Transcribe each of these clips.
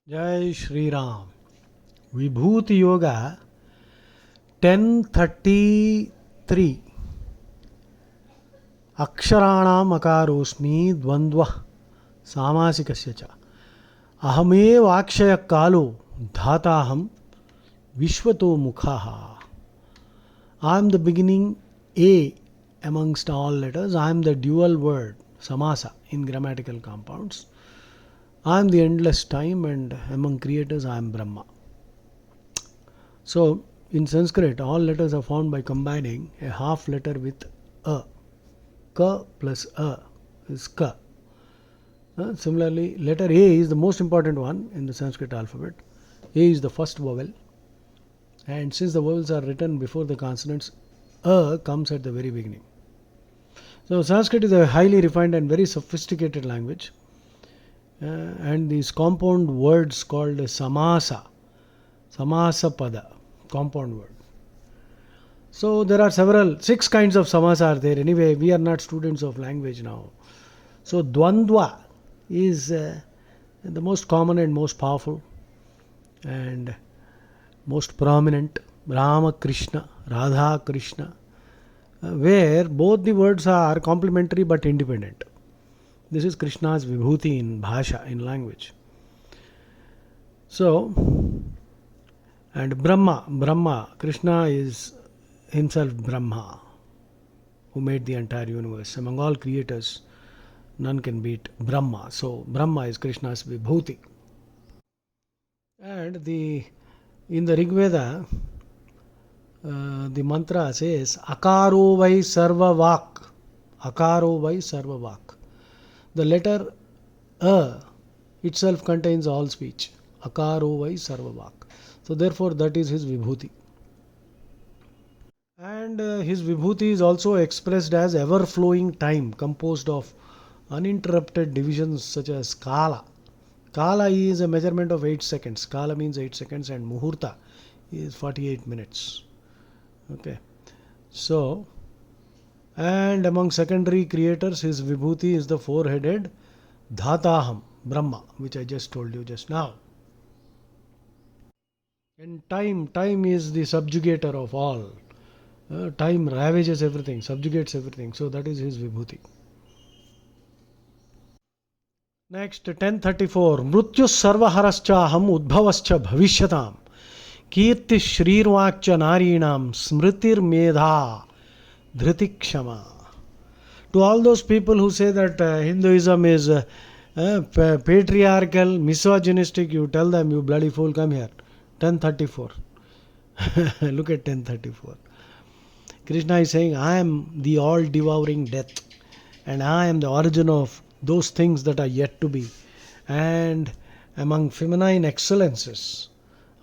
Jai Shri Ram. Vibhuti Yoga 1033. Aksharanam akarosmi dvandva samasikasya cha. Ahamev akshaya kalo dhataham vishwato mukhaha. I am the beginning A amongst all letters. I am the dual word samasa in grammatical compounds. I am the endless time, and among creators I am Brahma. So in Sanskrit all letters are formed by combining a half letter with a. Ka plus a is ka. Similarly, letter A is the most important one in the Sanskrit alphabet. A is the first vowel, and since the vowels are written before the consonants, a comes at the very beginning. So Sanskrit is a highly refined and very sophisticated language, and these compound words called samasa pada, compound word. So there are six kinds of samasa are there. Anyway, we are not students of language now. So dvandva is the most common and most powerful and most prominent. Rama Krishna, Radha Krishna, where both the words are complementary but independent. This is Krishna's Vibhuti in Bhasha, in language. So, and Brahma, Krishna is himself Brahma, who made the entire universe. Among all creators, none can beat Brahma. So, Brahma is Krishna's Vibhuti. And in the Rig Veda, the mantra says, Akaro vai sarva vak. Akaro vai sarva vak. The letter A itself contains all speech. Akaro vai sarva vak. So therefore that is his Vibhuti. And his Vibhuti is also expressed as ever-flowing time composed of uninterrupted divisions such as Kala. Kala is a measurement of 8 seconds. Kala means 8 seconds, and Muhurta is 48 minutes. Okay. So, and among secondary creators, his Vibhuti is the four-headed Dhataham, Brahma, which I just told you just now. And time is the subjugator of all. Time ravages everything, subjugates everything. So that is his Vibhuti. Next, 1034. Mrityu sarvaharascha udbhavascha bhavisyatam. Kirti shrirvacha narinam smritir medha dhritikshama. To all those people who say that Hinduism is patriarchal, misogynistic, you tell them, you bloody fool, come here. 1034. Look at 1034. Krishna is saying, I am the all-devouring death, and I am the origin of those things that are yet to be. And among feminine excellences,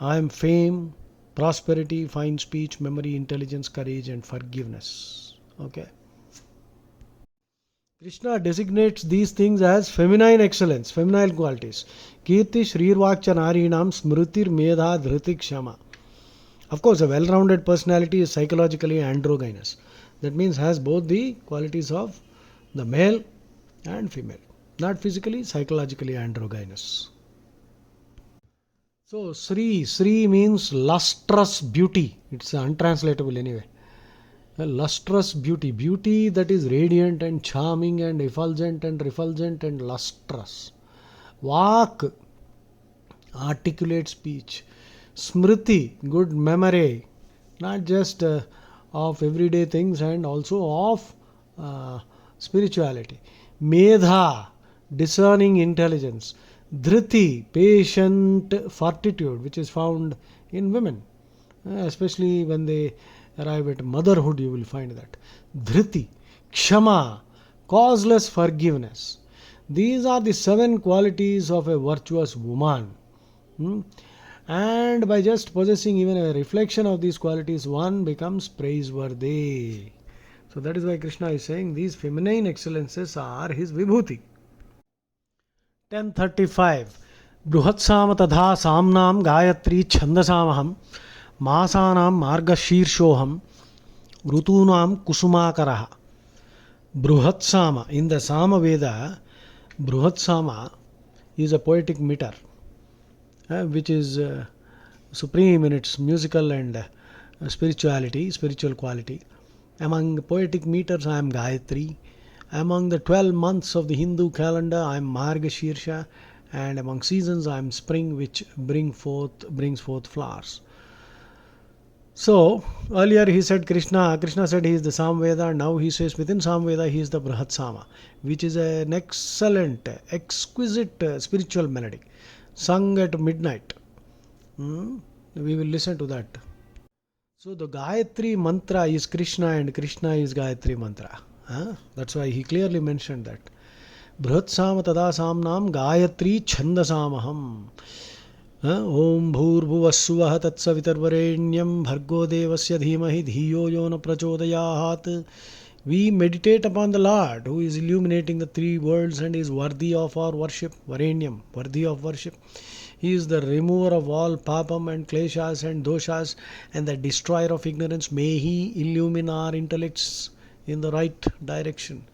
I am fame, prosperity, fine speech, memory, intelligence, courage, and forgiveness. Okay. Krishna designates these things as feminine excellence, feminine qualities. Kirti Shrirvakcha Narinam Smritir Medha Dhritik Shama. Of course, a well-rounded personality is psychologically androgynous. That means has both the qualities of the male and female. Not physically, psychologically androgynous. So, Sri means lustrous beauty. It's untranslatable anyway. A lustrous beauty. Beauty that is radiant and charming and effulgent and refulgent and lustrous. Vak, articulate speech. Smriti, good memory. Not just of everyday things and also of spirituality. Medha, discerning intelligence. Dhriti, patient fortitude, which is found in women, especially when they arrive at motherhood, you will find that. Dhriti, Kshama, causeless forgiveness. These are the 7 qualities of a virtuous woman. And by just possessing even a reflection of these qualities, one becomes praiseworthy. So that is why Krishna is saying these feminine excellences are his Vibhuti. 1035. Bruhatsama tadha samnam gayatri chandasamaham masanam margashirshoham rutunam kusumakaraha. Bruhatsama. In the Sama Veda, Bruhatsama is a poetic meter. which is supreme in its musical and spiritual quality. Among poetic meters, I am Gayatri. Among the 12 months of the Hindu calendar, I am Margashirsha, and among seasons, I am spring, which brings forth flowers. So earlier he said Krishna said he is the Samveda. Now he says within Samveda he is the Brihat Sama, which is an excellent, exquisite spiritual melody sung at midnight. We will listen to that. So the Gayatri mantra is Krishna and Krishna is Gayatri mantra. That's why he clearly mentioned that. Brihat Sama tada samnam Gayatri chandasamaham. Om bhurvuvassuvaha tatsavitarvarenyam bhargo devasya dhimahi dhiyo yo na prachodayat. We meditate upon the Lord who is illuminating the three worlds and is worthy of our worship. Varenyam, worthy of worship. He is the remover of all papam and kleshas and doshas and the destroyer of ignorance. May he illumine our intellects in the right direction.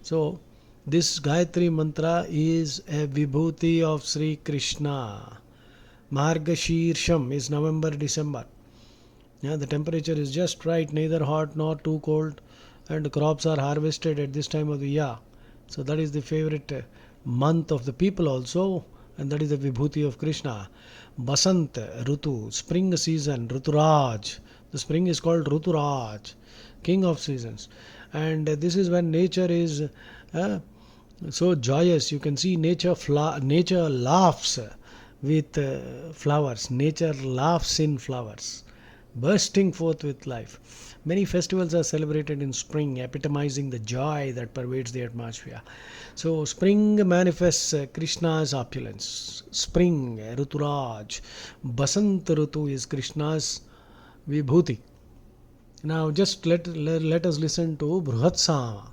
So this Gayatri mantra is a Vibhuti of Sri Krishna. Margashirsham is November, December. The temperature is just right, neither hot nor too cold, and the crops are harvested at this time of the year. So that is the favorite month of the people also, and that is the Vibhuti of Krishna. Basant, Rutu, spring season, Ruturaj. The spring is called Ruturaj, king of seasons. And this is when nature is so joyous. You can see nature laughs with flowers. Nature laughs in flowers, bursting forth with life. Many festivals are celebrated in spring, epitomizing the joy that pervades the atmosphere. So spring manifests Krishna's opulence. Spring, Ruturaj. Basant Rutu is Krishna's Vibhuti. Now just let us listen to Brihat Sama.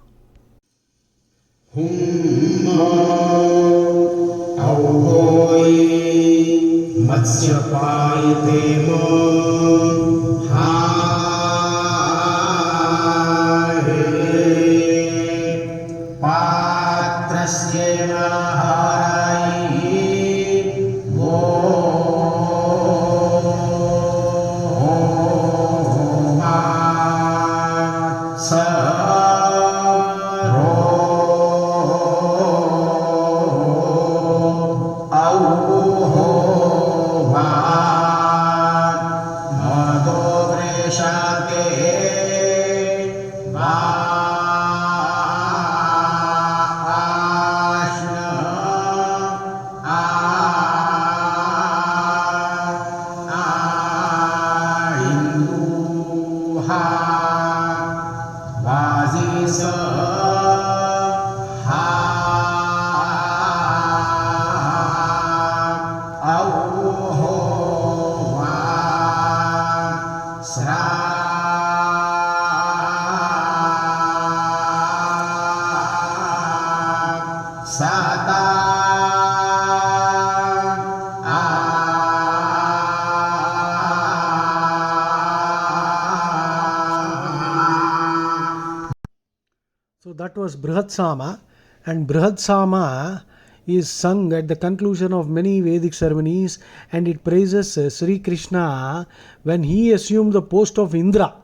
So that was Brihat Sama, and Brihat Sama is sung at the conclusion of many Vedic ceremonies, and it praises Sri Krishna when he assumed the post of Indra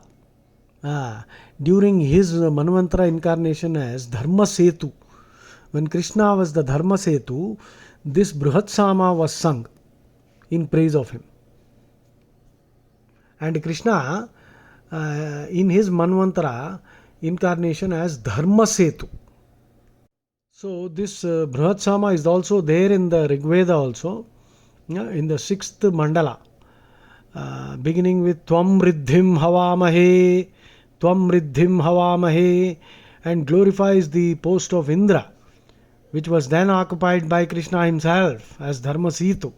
during his Manvantara incarnation as Dharma Setu. When Krishna was the Dharma Setu, this Brihat Sama was sung in praise of him. And Krishna in his Manvantara incarnation as Dharma Setu. So this Brihat Sama is also there in the Rig Veda also, in the 6th mandala, beginning with Tvam Riddhim Havamahe, and glorifies the post of Indra, which was then occupied by Krishna himself as Dharma Setu.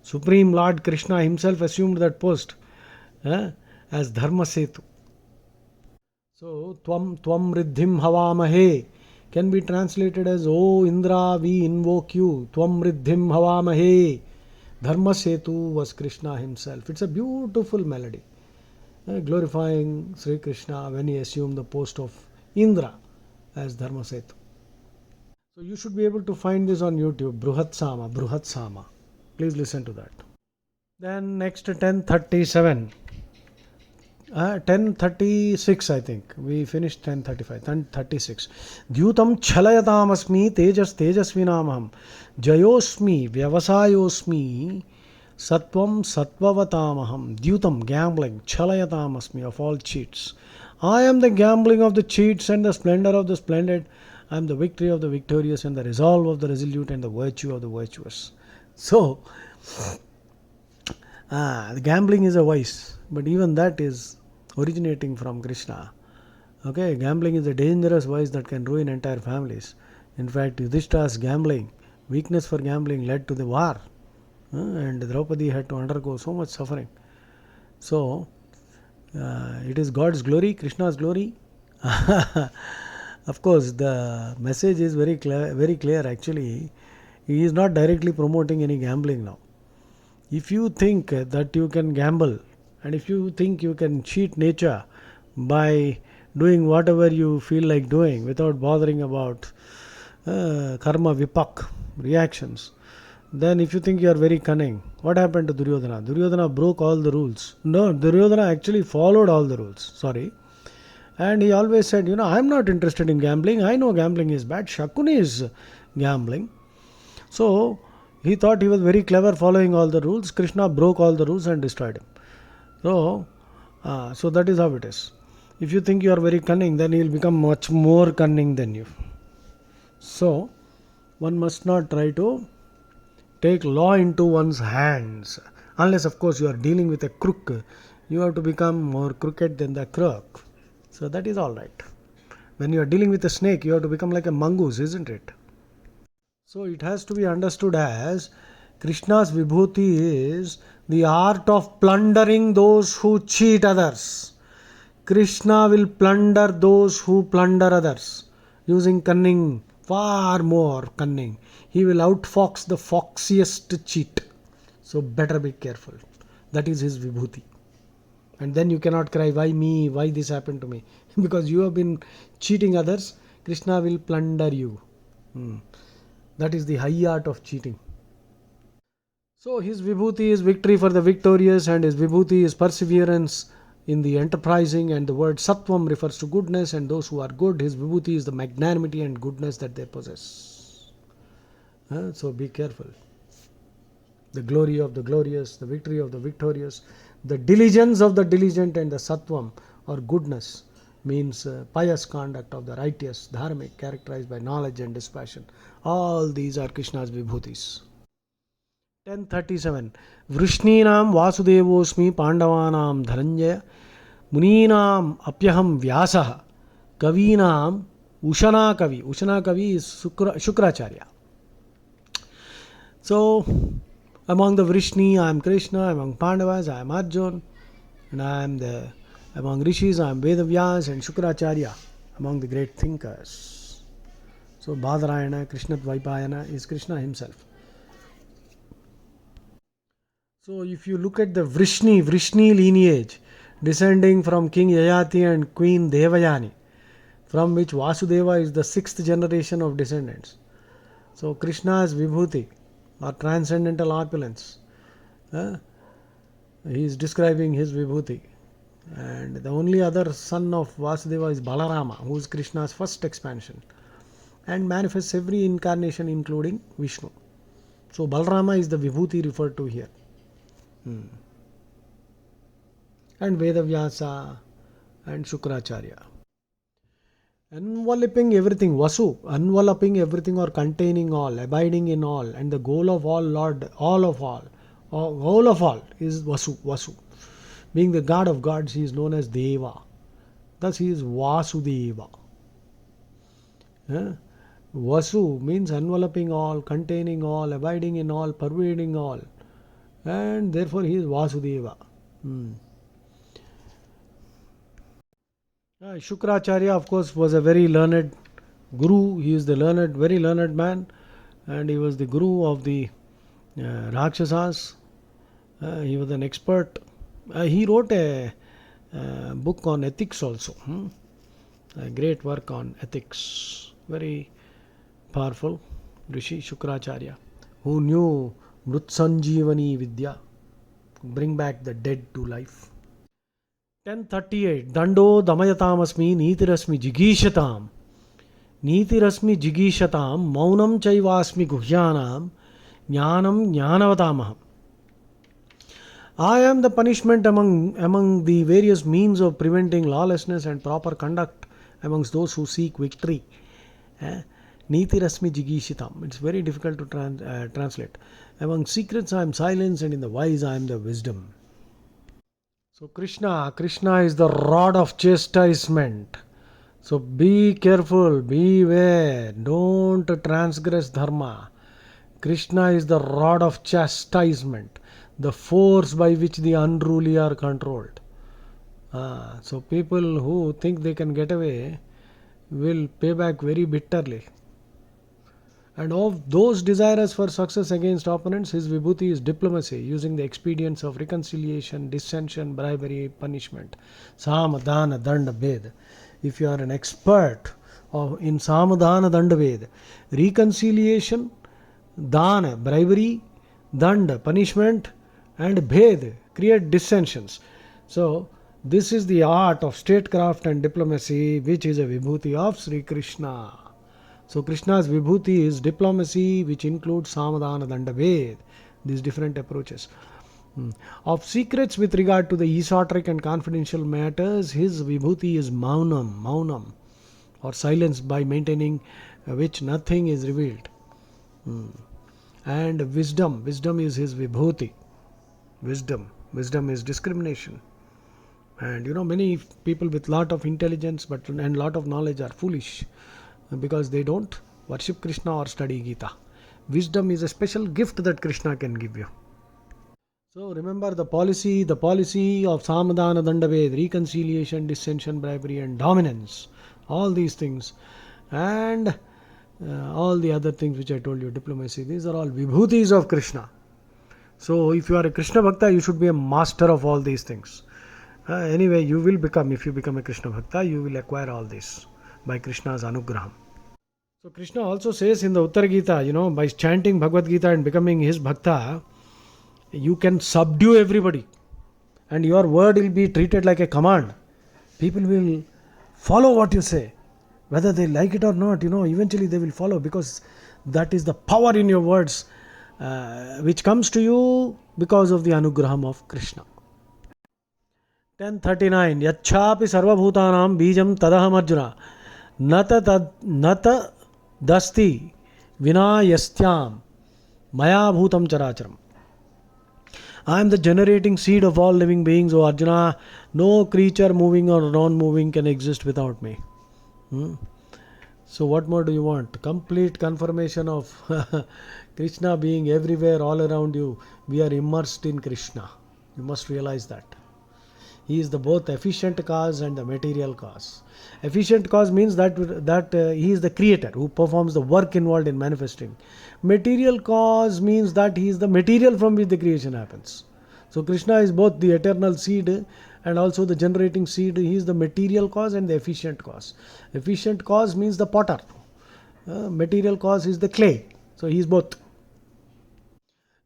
Supreme Lord Krishna himself assumed that post as Dharma Setu. So, Tvam Riddhim Havamahe can be translated as, O Indra, we invoke you. Tvam Riddhim Havamahe. Dharma Setu was Krishna himself. It's a beautiful melody, glorifying Sri Krishna when he assumed the post of Indra as Dharma Setu. So, you should be able to find this on YouTube, Brihat Sama. Please listen to that. Then next 1037. 1036 I think. We finished 1035. 1036. Dhyutam chhalayatamasmi tejasvinamaham. Jayosmi vyavasayosmi Satvam Satvavatamaham. Dhyutam, gambling, Chalayatamasmi, of all cheats. I am the gambling of the cheats and the splendor of the splendid. I am the victory of the victorious and the resolve of the resolute and the virtue of the virtuous. So, the gambling is a vice, but even that is originating from Krishna. Okay, gambling is a dangerous vice that can ruin entire families. In fact, Yudhishthira's gambling, weakness for gambling, led to the war. And Draupadi had to undergo so much suffering. So, it is God's glory, Krishna's glory. Of course, the message is very clear. Very clear. Actually, he is not directly promoting any gambling now. If you think that you can gamble, and if you think you can cheat nature by doing whatever you feel like doing without bothering about karma vipak reactions, then if you think you are very cunning, what happened to Duryodhana? Duryodhana broke all the rules. No, Duryodhana actually followed all the rules. Sorry. And he always said, I am not interested in gambling. I know gambling is bad. Shakuni is gambling. So, he thought he was very clever following all the rules. Krishna broke all the rules and destroyed him. So that is how it is. If you think you are very cunning, then he will become much more cunning than you. So, one must not try to take law into one's hands. Unless, of course, you are dealing with a crook. You have to become more crooked than the crook. So that is all right. When you are dealing with a snake, you have to become like a mongoose, isn't it? So it has to be understood as Krishna's Vibhuti is the art of plundering those who cheat others. Krishna will plunder those who plunder others using cunning, far more cunning. He will outfox the foxiest cheat. So better be careful. That is his Vibhuti. And then you cannot cry, why me? Why this happened to me? Because you have been cheating others, Krishna will plunder you. That is the high art of cheating. So his Vibhuti is victory for the victorious, and his Vibhuti is perseverance in the enterprising, and the word Sattvam refers to goodness, and those who are good, his Vibhuti is the magnanimity and goodness that they possess. So be careful. The glory of the glorious, the victory of the victorious, the diligence of the diligent, and the Sattvam or goodness means pious conduct of the righteous, dharmic, characterized by knowledge and dispassion. All these are Krishna's Vibhutis. 1037. Vrishninam Vasudevosmi Pandavanam Dhananjaya Muninam Apyaham Vyasah Kavinam Ushana Kavi. Ushana Kavi is Shukracharya. So, among the Vrishni, I am Krishna. Among Pandavas, I am Arjuna. And among Rishis, I am Vedavyas and Shukracharya. Among the great thinkers. So, Badarayana, Krishna Dvaipayana is Krishna himself. So, if you look at the Vrishni lineage, descending from King Yayati and Queen Devayani, from which Vasudeva is the 6th generation of descendants. So, Krishna's Vibhuti or transcendental opulence, he is describing his Vibhuti. And the only other son of Vasudeva is Balarama, who is Krishna's first expansion and manifests every incarnation including Vishnu. So Balarama is the Vibhuti referred to here. And Vedavyasa and Shukracharya. Enveloping everything, Vasu, enveloping everything or containing all, abiding in all, and the goal of all, Lord, all of all is Vasu. Being the God of gods, he is known as Deva. Thus he is Vasudeva. Vasu means enveloping all, containing all, abiding in all, pervading all. And therefore he is Vasudeva. Shukracharya, of course, was a very learned guru. He is the very learned man, and he was the guru of the Rakshasas. He was an expert. He wrote a book on ethics also. A great work on ethics. Very powerful Rishi Shukracharya, who knew Mrutsanjeevani Vidya, bring back the dead to life. 1038 Dando Damayatamasmi Nitirasmi Jigishatam. Nitirasmi Jigishatam Maunam Chaivasmi Guhyanam Jnanam Jnanavatamaham. I am the punishment among the various means of preventing lawlessness and proper conduct amongst those who seek victory. Nitirasmi Jigishitam. It's very difficult to translate. Among secrets I am silence, and in the wise I am the wisdom. So Krishna is the rod of chastisement. So be careful, beware, don't transgress dharma. Krishna is the rod of chastisement, the force by which the unruly are controlled. So people who think they can get away will pay back very bitterly. And of those desirous for success against opponents, his Vibhuti is diplomacy, using the expedients of reconciliation, dissension, bribery, punishment. Samadhana Danda Bhed. If you are an expert in Samadhana Danda Bhed, reconciliation, Dana, bribery, Danda, punishment, and Bhed, create dissensions. So, this is the art of statecraft and diplomacy, which is a Vibhuti of Sri Krishna. So Krishna's Vibhuti is diplomacy, which includes Samadhana Danda Bhed, these different approaches. Of secrets with regard to the esoteric and confidential matters, his Vibhuti is Maunam, or silence by maintaining which nothing is revealed. And wisdom is his Vibhuti. Wisdom is discrimination. And many people with lot of intelligence and lot of knowledge are foolish, because they don't worship Krishna or study Gita. Wisdom is a special gift that Krishna can give you. So remember the policy of Samadhana Danda Bhed, reconciliation, dissension, bribery, and dominance. All these things, and all the other things which I told you, diplomacy, these are all Vibhutis of Krishna. So if you are a Krishna Bhakta, you should be a master of all these things. Anyway, if you become a Krishna Bhakta, you will acquire all this by Krishna's Anugraham. So Krishna also says in the Uttara Gita, by chanting Bhagavad Gita and becoming his Bhakta, you can subdue everybody, and your word will be treated like a command. People will follow what you say, whether they like it or not. Eventually they will follow, because that is the power in your words, which comes to you because of the Anugraham of Krishna. 1039 Yachapi Sarvabhutanam Bijam Tadaham Arjuna Nata Dasti Vinayastyam Maya Bhutam Characharam. I am the generating seed of all living beings, O Arjuna. No creature moving or non-moving can exist without me. So what more do you want? Complete confirmation of Krishna being everywhere, all around you. We are immersed in Krishna. You must realize that. He is the both efficient cause and the material cause. Efficient cause means that he is the creator who performs the work involved in manifesting. Material cause means that he is the material from which the creation happens. So Krishna is both the eternal seed and also the generating seed. He is the material cause and the efficient cause. Efficient cause means the potter. Material cause is the clay. So he is both.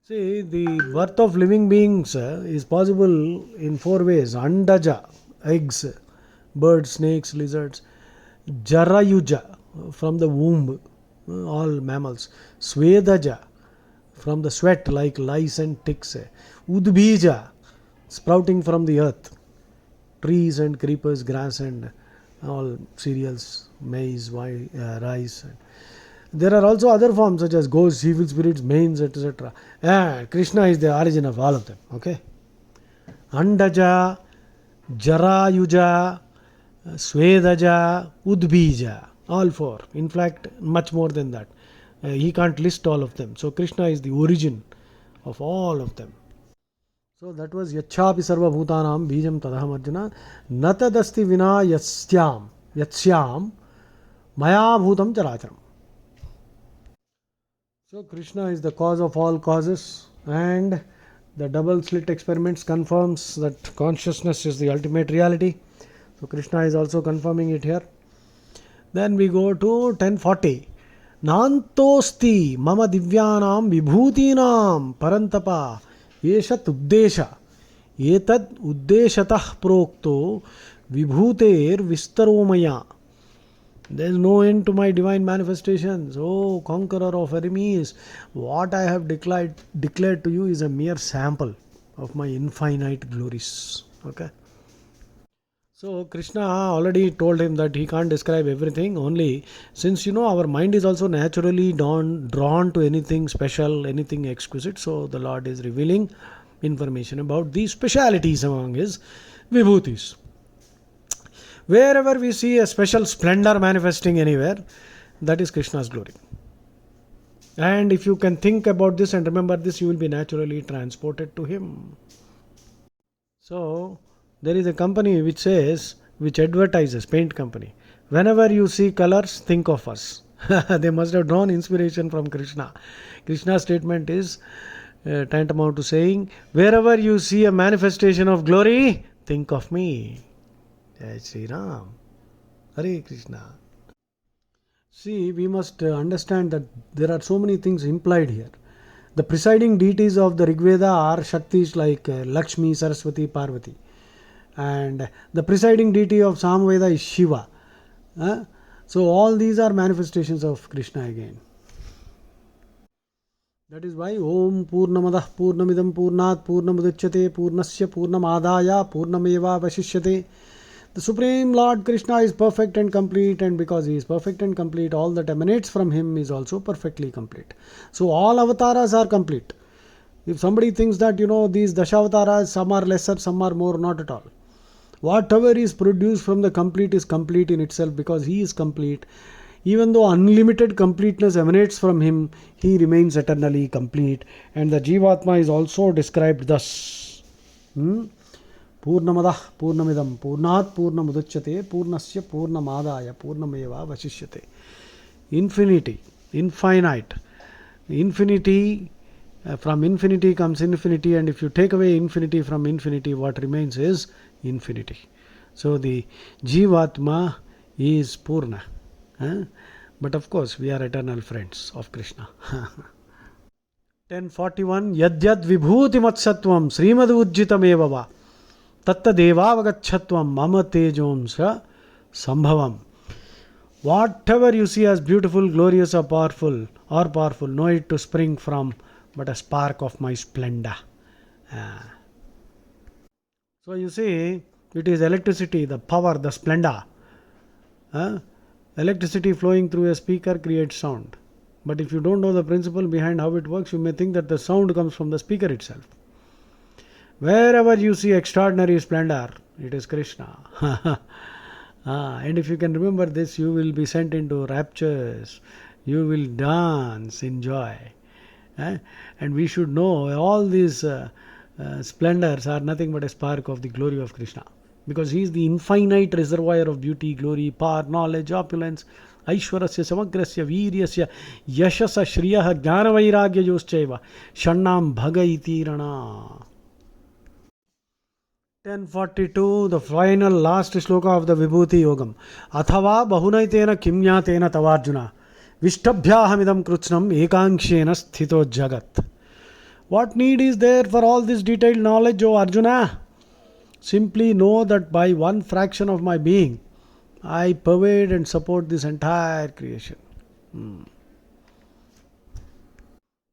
See, the birth of living beings is possible in 4 ways. Andaja, eggs, birds, snakes, lizards. Jarayuja, from the womb, all mammals. Swedaja, from the sweat, like lice and ticks. Udbija, sprouting from the earth. Trees and creepers, grass and all cereals, maize, rice. There are also other forms such as ghosts, evil spirits, mains, etc. Krishna is the origin of all of them. Okay. Andaja, Jarayuja, Swedaja, Udbija. All 4. In fact, much more than that. He can't list all of them. So Krishna is the origin of all of them. So that was Yachapi Sarva Bhutanam Bijam Tadaham Arjuna Natadasti Vina Yatsyam Maya Bhutam Characharam. So Krishna is the cause of all causes, and the double slit experiments confirms that consciousness is the ultimate reality. So Krishna is also confirming it here. Then we go to 1040. Nantosti mama divyanam vibhutinam parantapa eshat uddesha etad uddeshatah prokto vibhuter vistaromaya. There is no end to my divine manifestations. O conqueror of enemies, what I have declared to you is a mere sample of my infinite glories. Okay. So Krishna already told him that he can't describe everything. Only since our mind is also naturally drawn to anything special, anything exquisite. So the Lord is revealing information about these specialities among his vibhutis. Wherever we see a special splendor manifesting anywhere, that is Krishna's glory. And if you can think about this and remember this, you will be naturally transported to him. So there is a company which advertises, paint company. Whenever you see colors, think of us. They must have drawn inspiration from Krishna. Krishna's statement is tantamount to saying, wherever you see a manifestation of glory, think of me. Jai Sri Ram. Hare Krishna. See, we must understand that there are so many things implied here. The presiding deities of the Rigveda are Shaktis like Lakshmi, Saraswati, Parvati. And the presiding deity of Samveda is Shiva. So all these are manifestations of Krishna again. That is why Om Purnamadah Purnamidam Purnat Purnamudachyate Purnasya Purnamadaya Purnameva Vashishyate. The Supreme Lord Krishna is perfect and complete, and because he is perfect and complete, all that emanates from him is also perfectly complete. So all avatars are complete. If somebody thinks that these Dashavataras, some are lesser, some are more, not at all. Whatever is produced from the complete is complete in itself, because he is complete. Even though unlimited completeness emanates from him, he remains eternally complete. And the Jivatma is also described thus. Purnamadah Purnamidam Purnat Purnamudachyate Purnasya Purnamadaya Purnameva Vashishyate. Infinity, infinite. Infinity, from infinity comes infinity, and if you take away infinity from infinity, what remains is infinity. So the Jivatma is Purna. But of course, we are eternal friends of Krishna. 1041 Yadyad Vibhuti Matsatvam Srimad Ujjitamevava Tatta Devavagachatvam Mama Tejomsa Sambhavam. Whatever you see as beautiful, glorious, or powerful, know it to spring from but a spark of my splendor. So you see, it is electricity, the power, the splendor. Electricity flowing through a speaker creates sound. But if you don't know the principle behind how it works, you may think that the sound comes from the speaker itself. Wherever you see extraordinary splendor, it is Krishna. And if you can remember this, you will be sent into raptures. You will dance in joy. And we should know all these splendors are nothing but a spark of the glory of Krishna. Because he is the infinite reservoir of beauty, glory, power, knowledge, opulence, Aishwarasya, Samagrasya, Viryasya, Yashasa, Shriyaha, Jnana Vairagya Yoschaiva, Shannam Bhaga iti Rana. 1042, the final last sloka of the Vibhuti Yogam. Athava bahunaitena kimnyatena tavarjuna. Vishtabhyahamidam krutsnam ekankshena sthito jagat. What need is there for all this detailed knowledge, O Arjuna? Simply know that by one fraction of my being, I pervade and support this entire creation.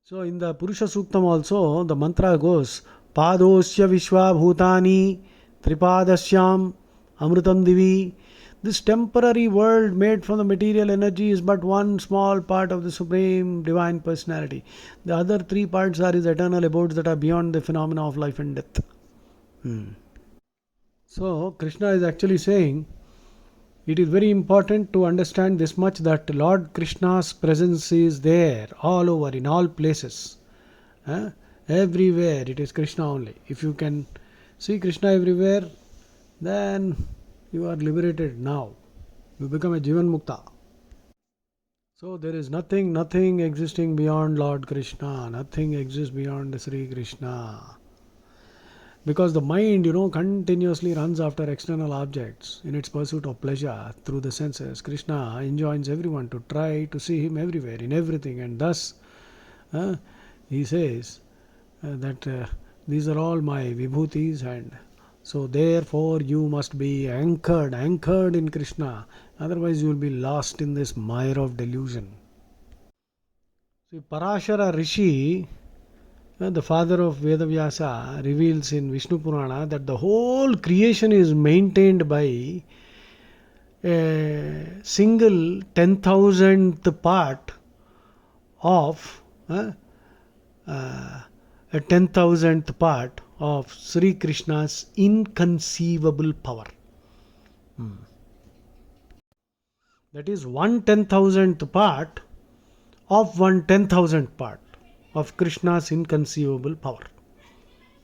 So in the Purusha Suktam also, the mantra goes, Padosya Vishwa Bhutani Tripadasyam Amrutam Divi. This temporary world made from the material energy is but one small part of the Supreme Divine Personality. The other three parts are his eternal abodes that are beyond the phenomena of life and death. So Krishna is actually saying, it is very important to understand this much, that Lord Krishna's presence is there, all over, in all places. Everywhere it is Krishna only. If you can see Krishna everywhere, then you are liberated now. You become a Jivan Mukta. So there is nothing existing beyond Lord Krishna. Nothing exists beyond Sri Krishna. Because the mind, continuously runs after external objects in its pursuit of pleasure through the senses. Krishna enjoins everyone to try to see him everywhere, in everything, and thus uh, he says that these are all my vibhutis, and so therefore you must be anchored in Krishna, otherwise you will be lost in this mire of delusion. See, Parashara Rishi, the father of Vedavyasa, reveals in Vishnu Purana that the whole creation is maintained by a single 10,000th part of a 10,000th part of Sri Krishna's inconceivable power. That is 1/10,000th part of 1/10,000th part of Krishna's inconceivable power,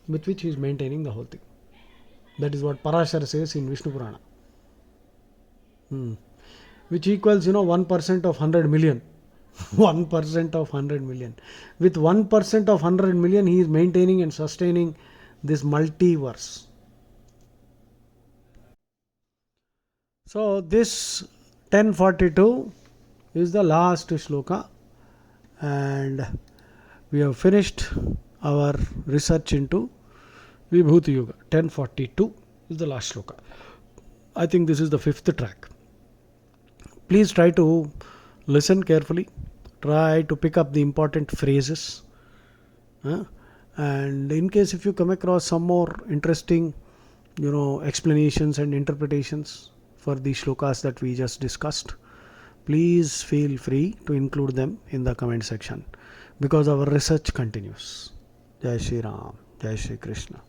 with which he is maintaining the whole thing. That is what Parashara says in Vishnu Purana. Which equals 1% of 100 million. 1% of 100 million. With 1% of 100 million, he is maintaining and sustaining this multiverse. So this 1042 is the last shloka, and we have finished our research into Vibhuti Yoga. 1042 is the last shloka. I think this is the 5th track. Please try to listen carefully, try to pick up the important phrases, and in case if you come across some more interesting explanations and interpretations for the shlokas that we just discussed, please feel free to include them in the comment section, because our research continues. Jai Shri Ram, Jai Shri Krishna.